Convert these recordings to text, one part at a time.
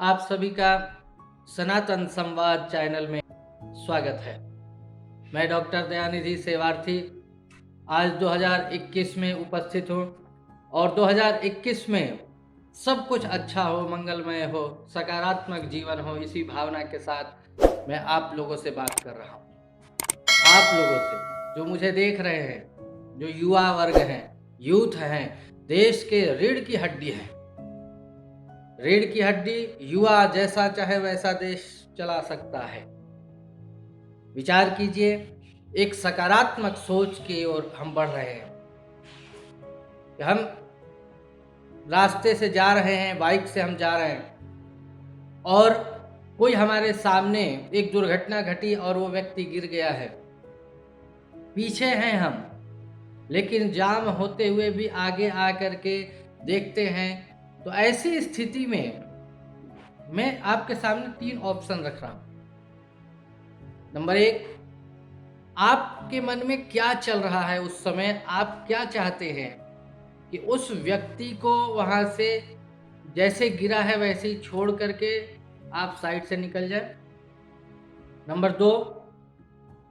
आप सभी का सनातन संवाद चैनल में स्वागत है। मैं डॉक्टर दयानिधि सेवार्थी आज 2021 में उपस्थित हूँ और 2021 में सब कुछ अच्छा हो, मंगलमय हो, सकारात्मक जीवन हो, इसी भावना के साथ मैं आप लोगों से बात कर रहा हूँ। आप लोगों से जो मुझे देख रहे हैं, जो युवा वर्ग हैं, यूथ हैं, देश के रीढ़ की हड्डी हैं। रीढ़ की हड्डी युवा जैसा चाहे वैसा देश चला सकता है। विचार कीजिए, एक सकारात्मक सोच की ओर हम बढ़ रहे हैं। हम रास्ते से जा रहे हैं, बाइक से हम जा रहे हैं और कोई हमारे सामने एक दुर्घटना घटी और वो व्यक्ति गिर गया है। पीछे हैं हम, लेकिन जाम होते हुए भी आगे आ करके देखते हैं। तो ऐसी स्थिति में मैं आपके सामने 3 ऑप्शन रख रहा हूं। नंबर 1, आपके मन में क्या चल रहा है उस समय, आप क्या चाहते हैं कि उस व्यक्ति को वहां से जैसे गिरा है वैसे ही छोड़ करके आप साइड से निकल जाए। नंबर 2,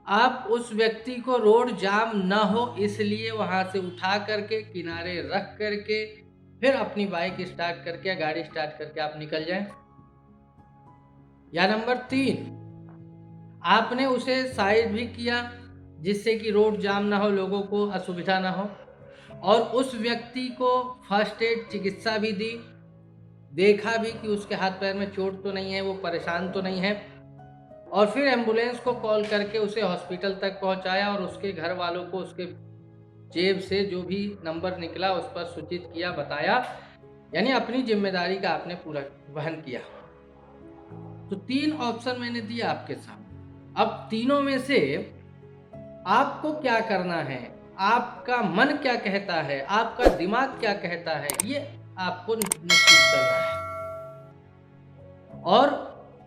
आप उस व्यक्ति को रोड जाम ना हो इसलिए वहां से उठा करके किनारे रख करके फिर अपनी बाइक स्टार्ट करके या गाड़ी स्टार्ट करके आप निकल जाएं। या नंबर 3, आपने उसे साइड भी किया जिससे कि रोड जाम ना हो, लोगों को असुविधा ना हो, और उस व्यक्ति को फर्स्ट एड चिकित्सा भी दी, देखा भी कि उसके हाथ पैर में चोट तो नहीं है, वो परेशान तो नहीं है, और फिर एम्बुलेंस को कॉल करके उसे हॉस्पिटल तक पहुंचाया और उसके घर वालों को उसके जेब से जो भी नंबर निकला उस पर सूचित किया, बताया। यानी अपनी जिम्मेदारी का आपने पूरा वहन किया। तो 3 ऑप्शन मैंने दिया आपके सामने। अब तीनों में से आपको क्या करना है, आपका मन क्या कहता है, आपका दिमाग क्या कहता है, ये आपको निश्चित करना है। और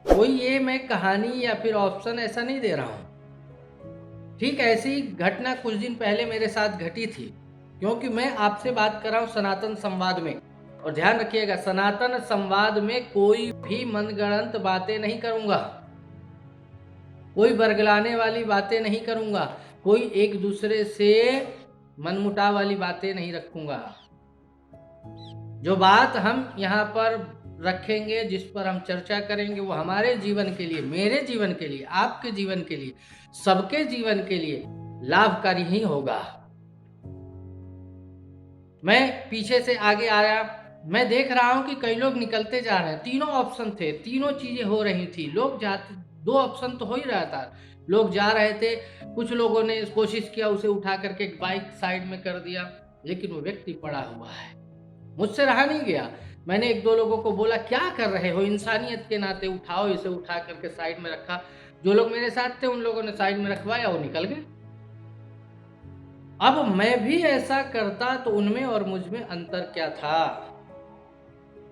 कोई ये मैं कहानी या फिर ऑप्शन ऐसा नहीं दे रहा हूं। ठीक ऐसी घटना कुछ दिन पहले मेरे साथ घटी थी, क्योंकि मैं आपसे बात कर रहा हूं सनातन संवाद में। और ध्यान रखिएगा, सनातन संवाद में कोई भी मनगढ़ंत बातें नहीं करूंगा, कोई बरगलाने वाली बातें नहीं करूंगा, कोई एक दूसरे से मनमुटाव वाली बातें नहीं रखूंगा। जो बात हम यहाँ पर रखेंगे, जिस पर हम चर्चा करेंगे, वो हमारे जीवन के लिए, मेरे जीवन के लिए, आपके जीवन के लिए, सबके जीवन के लिए लाभकारी ही होगा। मैं पीछे से आगे आया, मैं देख रहा हूं कि कई लोग निकलते जा रहे हैं। तीनों ऑप्शन थे, तीनों चीजें हो रही थी। लोग जाते, 2 ऑप्शन तो हो ही रहा था। लोग जा रहे थे, कुछ लोगों ने कोशिश किया उसे उठा करके एक बाइक साइड में कर दिया, लेकिन वो व्यक्ति पड़ा हुआ है। मुझसे रहा नहीं गया। मैंने 1-2 लोगों को बोला, क्या कर रहे हो, इंसानियत के नाते उठाओ इसे। उठा करके साइड में रखा। जो लोग मेरे साथ थे उन लोगों ने साइड में रखवाया, वो निकल गए। अब मैं भी ऐसा करता तो उनमें और मुझ में अंतर क्या था।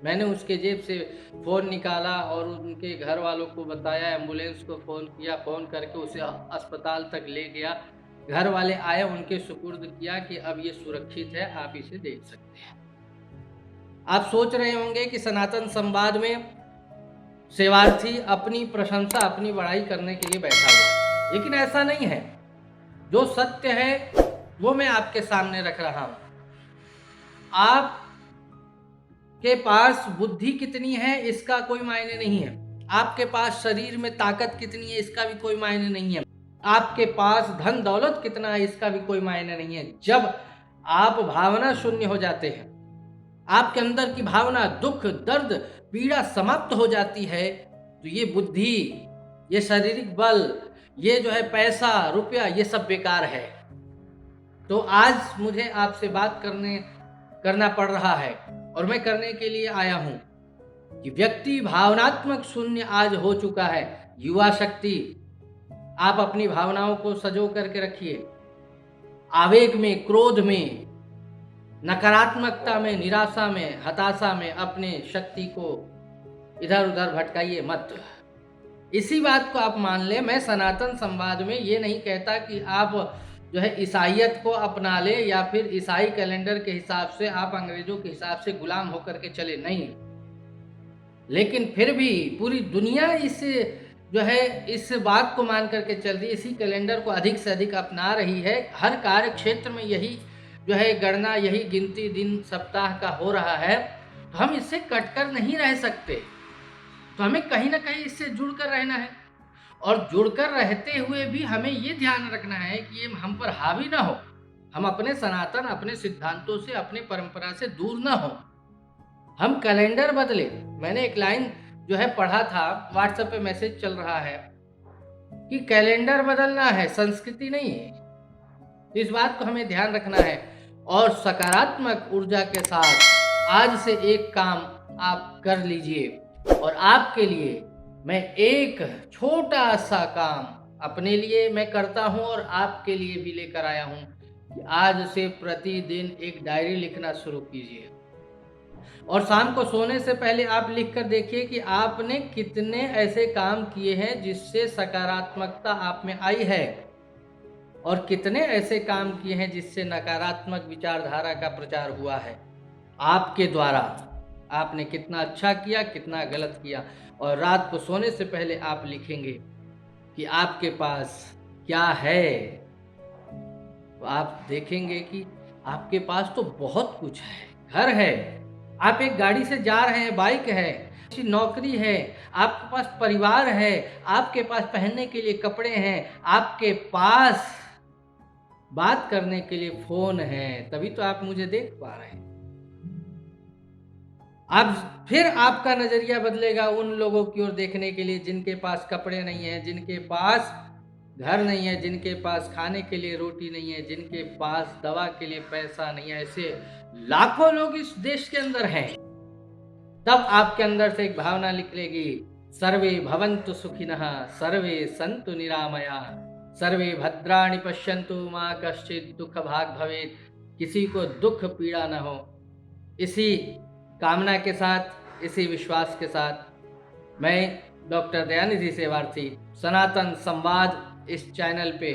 मैंने उसके जेब से फोन निकाला और उनके घर वालों को बताया, एम्बुलेंस को फोन किया, फोन करके उसे अस्पताल तक ले गया। घर वाले आए, उनके सुपुर्द किया कि अब ये सुरक्षित है, आप इसे देख सकते हैं। आप सोच रहे होंगे कि सनातन संवाद में सेवार्थी अपनी प्रशंसा, अपनी बड़ाई करने के लिए बैठा हुआ, लेकिन ऐसा नहीं है। जो सत्य है वो मैं आपके सामने रख रहा हूं। आप के पास बुद्धि कितनी है इसका कोई मायने नहीं है, आपके पास शरीर में ताकत कितनी है इसका भी कोई मायने नहीं है, आपके पास धन दौलत कितना है इसका भी कोई मायने नहीं है। जब आप भावना शून्य हो जाते हैं, आपके अंदर की भावना, दुख, दर्द, पीड़ा समाप्त हो जाती है, तो ये बुद्धि, ये शारीरिक बल, ये जो है पैसा रुपया, ये सब बेकार है। तो आज मुझे आपसे बात करना पड़ रहा है, और मैं करने के लिए आया हूं कि व्यक्ति भावनात्मक शून्य आज हो चुका है। युवा शक्ति, आप अपनी भावनाओं को सजो करके रखिए। आवेग में, क्रोध में, नकारात्मकता में, निराशा में, हताशा में अपने शक्ति को इधर उधर भटकाइए मत। इसी बात को आप मान ले। मैं सनातन संवाद में ये नहीं कहता कि आप जो है ईसाइयत को अपना ले, या फिर ईसाई कैलेंडर के हिसाब से आप अंग्रेजों के हिसाब से गुलाम होकर के चले, नहीं। लेकिन फिर भी पूरी दुनिया इस बात को मान करके चल रही है, इसी कैलेंडर को अधिक से अधिक अपना रही है। हर कार्य क्षेत्र में यही गणना, यही गिनती दिन सप्ताह का हो रहा है। तो हम इससे कटकर नहीं रह सकते, तो हमें कहीं ना कहीं इससे जुड़कर रहना है। और जुड़कर रहते हुए भी हमें ये ध्यान रखना है कि ये हम पर हावी ना हो, हम अपने सनातन, अपने सिद्धांतों से, अपने परंपरा से दूर ना हो। हम कैलेंडर बदले। मैंने एक लाइन पढ़ा था, व्हाट्सएप पे मैसेज चल रहा है कि कैलेंडर बदलना है, संस्कृति नहीं है। तो इस बात को हमें ध्यान रखना है और सकारात्मक ऊर्जा के साथ आज से एक काम आप कर लीजिए। और आपके लिए मैं एक छोटा सा काम अपने लिए मैं करता हूं और आपके लिए भी लेकर आया हूं कि आज से प्रतिदिन एक डायरी लिखना शुरू कीजिए। और शाम को सोने से पहले आप लिख कर देखिए कि आपने कितने ऐसे काम किए हैं जिससे सकारात्मकता आप में आई है, और कितने ऐसे काम किए हैं जिससे नकारात्मक विचारधारा का प्रचार हुआ है आपके द्वारा। आपने कितना अच्छा किया, कितना गलत किया। और रात को सोने से पहले आप लिखेंगे कि आपके पास क्या है, तो आप देखेंगे कि आपके पास तो बहुत कुछ है। घर है, आप एक गाड़ी से जा रहे हैं, बाइक है, अच्छी नौकरी है, आपके पास परिवार है, आपके पास पहनने के लिए कपड़े हैं, आपके पास बात करने के लिए फोन है, तभी तो आप मुझे देख पा रहे हैं। अब फिर आपका नजरिया बदलेगा उन लोगों की ओर देखने के लिए जिनके पास कपड़े नहीं है, जिनके पास घर नहीं है, जिनके पास खाने के लिए रोटी नहीं है, जिनके पास दवा के लिए पैसा नहीं है। ऐसे लाखों लोग इस देश के अंदर हैं। तब आपके अंदर से एक भावना निकलेगी, सर्वे भवन्तु सुखिनः, सर्वे सन्तु निरामया, सर्वे भद्राणि पश्यन्तु मा कश्चित् दुःख भाग् भवेत्। किसी को दुख पीड़ा न हो। इसी कामना के साथ, इसी विश्वास के साथ मैं डॉक्टर दयानिधि सेवार्थी सनातन संवाद इस चैनल पे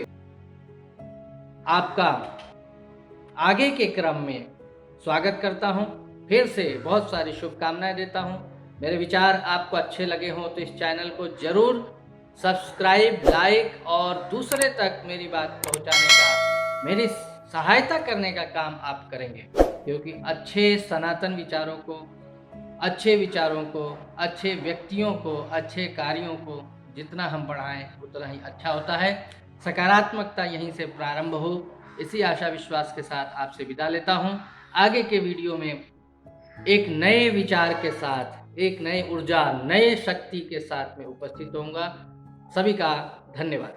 आपका आगे के क्रम में स्वागत करता हूं। फिर से बहुत सारी शुभकामनाएं देता हूं। मेरे विचार आपको अच्छे लगे हों तो इस चैनल को जरूर सब्सक्राइब, लाइक और दूसरे तक मेरी बात पहुंचाने का, मेरी सहायता करने का काम आप करेंगे। क्योंकि अच्छे सनातन विचारों को, अच्छे विचारों को, अच्छे व्यक्तियों को, अच्छे कार्यों को जितना हम बढ़ाएं उतना ही अच्छा होता है। सकारात्मकता यहीं से प्रारंभ हो, इसी आशा विश्वास के साथ आपसे विदा लेता हूं। आगे के वीडियो में एक नए विचार के साथ, एक नए ऊर्जा, नए शक्ति के साथ में उपस्थित होऊंगा। सभी का धन्यवाद।